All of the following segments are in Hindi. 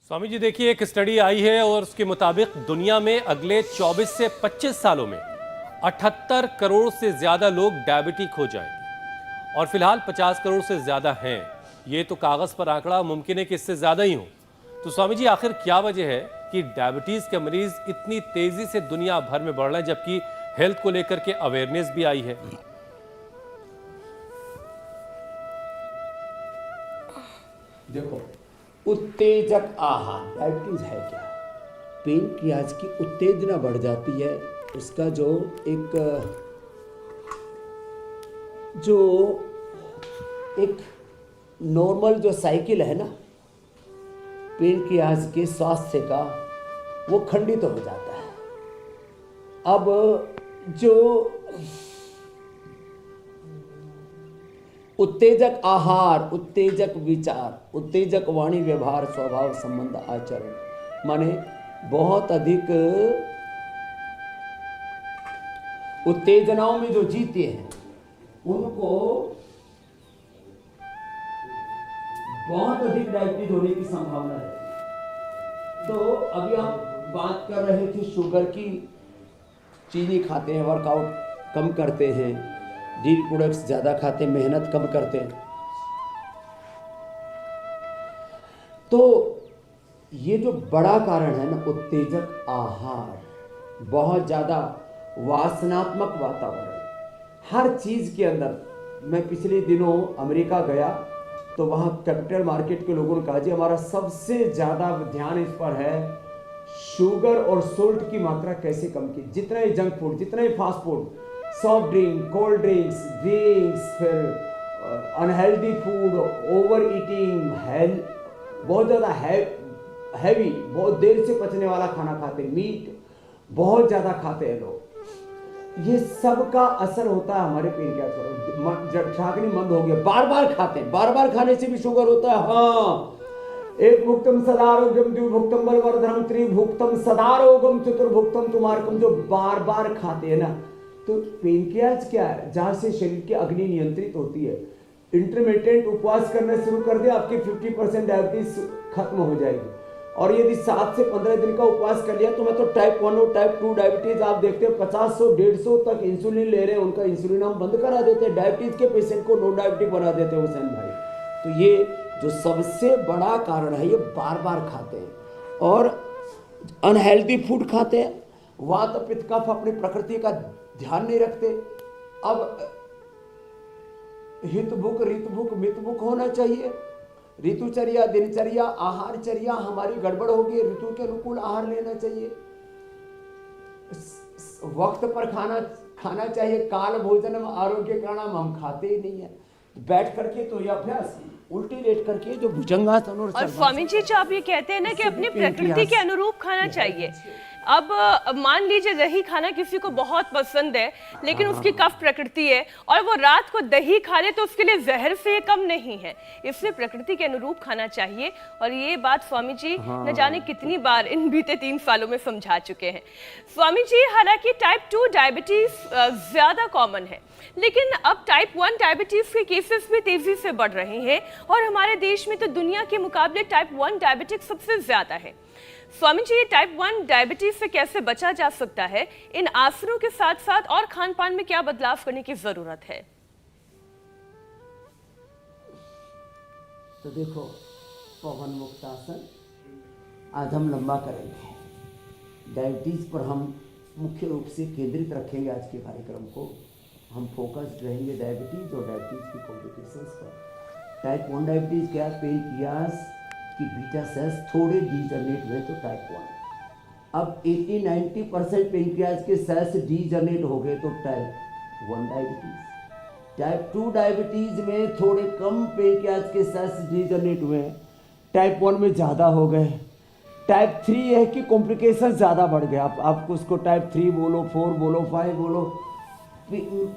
स्वामी जी देखिए, एक स्टडी आई है और उसके मुताबिक दुनिया में अगले 24 से 25 सालों में 78 करोड़ से ज्यादा लोग डायबिटिक हो जाएंगे और फिलहाल 50 करोड़ से ज्यादा हैं। ये तो कागज पर आंकड़ा, मुमकिन है कि इससे ज्यादा ही हो। तो स्वामी जी, आखिर क्या वजह है कि डायबिटीज के मरीज इतनी तेजी से दुनिया भर में बढ़ रहे हैं, जबकि हेल्थ को लेकर के अवेयरनेस भी आई है? देखो, उत्तेजक आहार डायबिटीज है क्या? पेनक्रियाज की उत्तेजना बढ़ जाती है। उसका जो एक नॉर्मल जो साइकिल है ना पेनक्रियाज के स्वास्थ्य का, वो खंडित हो जाता है। अब जो उत्तेजक आहार, उत्तेजक विचार, उत्तेजक वाणी व्यवहार, स्वभाव, संबंध, आचरण, माने बहुत अधिक उत्तेजनाओं में जो जीते हैं उनको बहुत अधिक डायबिटीज होने की संभावना है। तो अभी हम बात कर रहे थे शुगर की। चीनी खाते हैं, वर्कआउट कम करते हैं, डील प्रोडक्ट्स ज़्यादा खाते हैं, मेहनत कम करते हैं, तो ये जो बड़ा कारण है ना उत्तेजक आहार, बहुत ज़्यादा वासनात्मक वातावरण हर चीज़ के अंदर। मैं पिछले दिनों अमेरिका गया तो वहाँ कैपिटल मार्केट के लोगों ने कहा जी हमारा सबसे ज़्यादा ध्यान इस पर है शुगर और सोल्ट की मात्रा कैसे कम की। जितना ही जंक फूड, जितना ही fast food, soft drink, cold drinks, फिर अनहेल्दी फूड, ओवर ईटिंग, बहुत ज़्यादा हैवी, बहुत देर से पचने वाला खाना खाते, मीट बहुत ज़्यादा खाते हैं लोग। ये सब का असर होता है हमारे पेनक्रियाज पर। छाकनी मंद हो गया, बार बार खाते हैं, बार बार खाने से भी शुगर होता है। हाँ, एक भुक्तम सदारोग्यम, द्विभुक्तम बलवर्धनम, त्रिभुक्तम सदारोगम, चतुर्भुक्तम तुमार्कम। जो बार बार खाते हैं ना, तो पेनक्रियाज क्या है, जहां से शरीर की अग्नि नियंत्रित होती है। इंटरमिटेंट उपवास करना शुरू कर दे, आपकी 50% डायबिटीज खत्म हो जाएगी। और यदि 7 से 15 दिन का उपवास कर लिया तो मैं तो टाइप 1 और टाइप 2 डायबिटीज आप देखते हैं 50-150 तक इंसुलिन ले रहे हैं, उनका इंसुलिन हम बंद करा देते हैं, डायबिटीज के पेशेंट को नॉन डायबिटिक बना देते हैं हुसैन भाई। तो ये जो सबसे बड़ा कारण है, ये बार बार खाते हैं और अनहेल्दी फूड खाते हैं, वात पित्त कफ, अपनी प्रकृति का ध्यान नहीं रखते। अब हित भूख, ऋत भूख, मित भूख होना चाहिए। ऋतुचर्या, दिनचर्या, आहारचर्या हमारी गड़बड़ होगी। ऋतु के अनुकूल आहार लेना चाहिए, वक्त पर खाना चाहिए। काल भोजनम आरोग्य प्राणायाम हम खाते ही नहीं है। बैठ करके तो ये अभ्यास, उल्टी लेट करके जो भुजंगासन और स्वामी जी जो आप ये कहते हैं ना कि अपनी प्रकृति के अनुरूप खाना चाहिए। अब मान लीजिए दही खाना किसी को बहुत पसंद है, लेकिन उसकी कफ प्रकृति है और वो रात को दही खा ले तो उसके लिए जहर से कम नहीं है। इसलिए प्रकृति के अनुरूप खाना चाहिए। और ये बात स्वामी जी न जाने कितनी बार इन बीते 3 सालों में समझा चुके हैं। स्वामी जी, हालांकि टाइप 2 डायबिटीज ज्यादा कॉमन है, लेकिन अब टाइप 1 डायबिटीज के केसेस भी तेजी से बढ़ रहे हैं और हमारे देश में तो दुनिया के मुकाबले टाइप 1 डायबिटिक सबसे ज्यादा है। स्वामी जी, टाइप 1 डायबिटीज से कैसे बचा जा सकता है? इन आसनों के साथ साथ और खान पान में क्या बदलाव करने की जरूरत है? तो देखो, पवन मुक्तासन आज हम लंबा करेंगे। डायबिटीज पर हम मुख्य रूप से केंद्रित रखेंगे आज के कार्यक्रम को। हम फोकस्ड रहेंगे डायबिटीज और डायबिटीज की कॉम्प्लिकेशंस पर। टाइप 1 डायबिटीज क्या है? पेनक्रियाज कि बीटा सेल्स थोड़े डीजनरेट हुए तो टाइप 1। अब 80-90% पेनक्रियाज के सेल्स डीजनरेट हो गए तो टाइप 1 डायबिटीज। टाइप 2 डायबिटीज में थोड़े कम पेनक्रियाज के सेल्स डीजनरेट हुए, टाइप 1 में ज़्यादा हो गए। टाइप 3 है कि कॉम्प्लिकेशन ज़्यादा बढ़ गया। आप उसको टाइप 3 बोलो, 4 बोलो, 5 बोलो,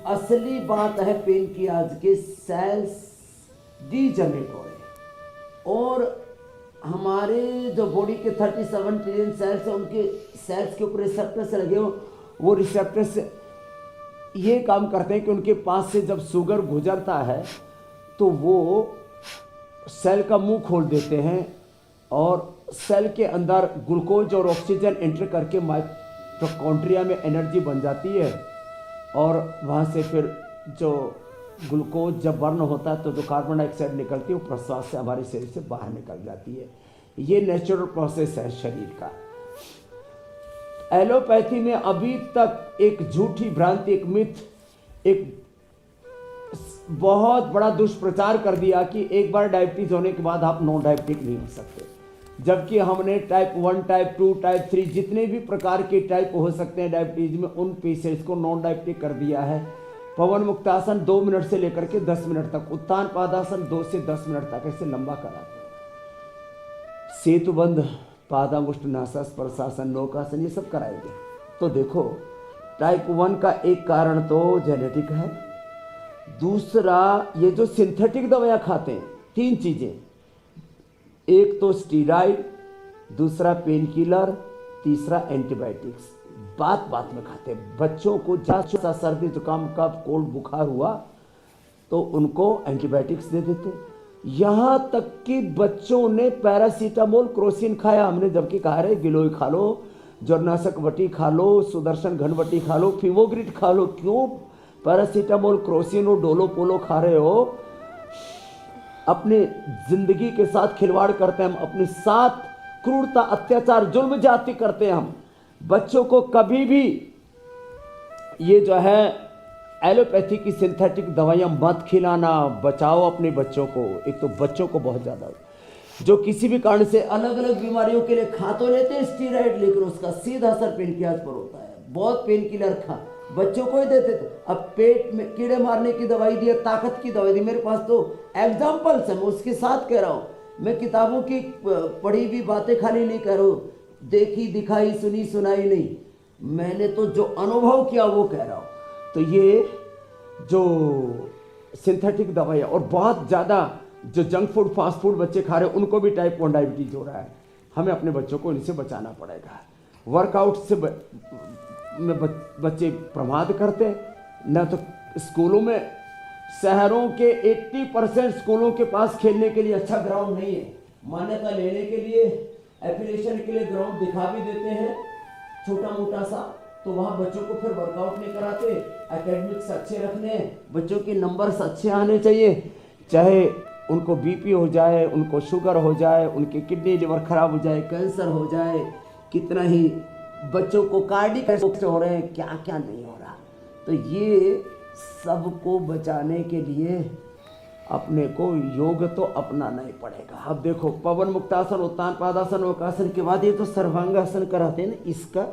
असली बात है पेनक्रियाज के सेल्स डीजनरेट हो रहे। और हमारे जो बॉडी के 37 ट्रिलियन सेल्स हैं, उनके सेल्स के ऊपर रिसेप्टर्स लगे हो, वो रिसेप्टर्स ये काम करते हैं कि उनके पास से जब शुगर गुजरता है तो वो सेल का मुंह खोल देते हैं और सेल के अंदर ग्लूकोज और ऑक्सीजन एंटर करके माइटोकॉन्ड्रिया में एनर्जी बन जाती है और वहाँ से फिर जो ग्लूकोज जब बर्न होता है तो जो कार्बन डाइऑक्साइड निकलती है वो प्रश्वास से हमारे शरीर से बाहर निकल जाती है। ये नेचुरल प्रोसेस है शरीर का। एलोपैथी ने अभी तक एक झूठी भ्रांति, एक मिथ, एक बहुत बड़ा दुष्प्रचार कर दिया कि एक बार डायबिटीज होने के बाद आप नॉन डायबिटिक नहीं हो सकते, जबकि हमने टाइप 1, टाइप 2, टाइप 3 जितने भी प्रकार के टाइप हो सकते हैं डायबिटीज में, उन पेशेंट्स को नॉन डायबिटिक कर दिया है। पवन मुक्तासन 2 मिनट से लेकर के 10 मिनट तक, उत्तान पादासन 2 से 10 मिनट तक ऐसे लंबा कराते हैं। सेतुबंध, पादामुष्ट, नासास, प्रशासन, नौकासन, ये सब कराएंगे। तो देखो टाइप 1 का एक कारण तो जेनेटिक है, दूसरा ये जो सिंथेटिक दवाइयाँ खाते हैं, 3 चीज़ें, एक तो स्टीरॉइड, दूसरा पेन किलर, तीसरा एंटीबायोटिक्स, बात बात में खाते हैं। बच्चों को जहाँ सर्दी जुकाम कफ कोल्ड बुखार हुआ तो उनको एंटीबायोटिक्स दे देते। यहाँ तक कि बच्चों ने पैरासीटामोल, क्रोसिन खाया हमने, जबकि कहा रहे गिलोय खा लो, ज्वरनाशक वटी खा लो, सुदर्शन घनवटी खा लो, फिवोग्रिड खा लो। क्यों पैरासीटामोल, क्रोसिन और डोलो पोलो खा रहे हो? अपने जिंदगी के साथ खिलवाड़ करते हैं हम, अपने साथ क्रूरता, अत्याचार, जुल्म जाति करते हैं हम। बच्चों को कभी भी ये जो है एलोपैथी की सिंथेटिक दवाइयाँ मत खिलाना, बचाओ अपने बच्चों को। एक तो बच्चों को बहुत ज़्यादा जो किसी भी कारण से अलग अलग बीमारियों के लिए खा तो लेते हैं स्टीरॉइड, लेकिन उसका सीधा असर पेनक्रियाज पर होता है। बहुत पेन किलर खा बच्चों को ही देते थे, अब पेट में कीड़े मारने की दवाई दी, ताकत की दवाई दी। मेरे पास तो एग्जाम्पल्स है, मैं उसके साथ कह रहा हूँ। मैं किताबों की पढ़ी हुई बातें खाली नहीं कह रहा हूँ, देखी दिखाई सुनी सुनाई नहीं, मैंने तो जो अनुभव किया वो कह रहा हूँ। तो ये जो सिंथेटिक दवाई और बहुत ज़्यादा जो जंक फूड, फास्ट फूड बच्चे खा रहे हैं, उनको भी टाइप 1 डायबिटीज हो रहा है। हमें अपने बच्चों को इनसे बचाना पड़ेगा। वर्कआउट से बच्चे प्रमाद करते हैं ना। तो स्कूलों में, शहरों के 80% स्कूलों के पास खेलने के लिए अच्छा ग्राउंड नहीं है। मान्यता लेने के लिए, एफिलिएशन के लिए ग्राउंड दिखा भी देते हैं छोटा मोटा सा, तो वहाँ बच्चों को फिर वर्कआउट नहीं कराते। एकेडमिक्स अच्छे रखने, बच्चों के नंबर्स अच्छे आने चाहिए, चाहे उनको बीपी हो जाए, उनको शुगर हो जाए, उनके किडनी लिवर खराब हो जाए, कैंसर हो जाए, कितना ही बच्चों को कार्डियक हो रहे हैं, क्या क्या नहीं हो रहा। तो ये सबको बचाने के लिए अपने को योग तो अपनाना ही पड़ेगा। अब देखो पवन मुक्तासन, उत्तान पादासन, नौकासन के बाद ये तो सर्वांगासन कराते हैं ना, इसका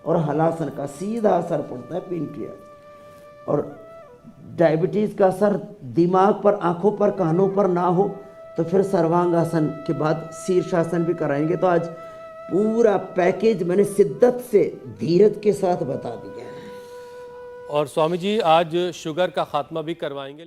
और हलासन का सीधा असर पड़ता है पेनक्रियाज। और डायबिटीज़ का असर दिमाग पर, आँखों पर, कानों पर ना हो तो फिर सर्वांगासन के बाद शीर्षासन भी कराएंगे। तो आज पूरा पैकेज मैंने शिद्दत से, धीरज के साथ बता दिया है। और स्वामी जी आज शुगर का खात्मा भी करवाएंगे।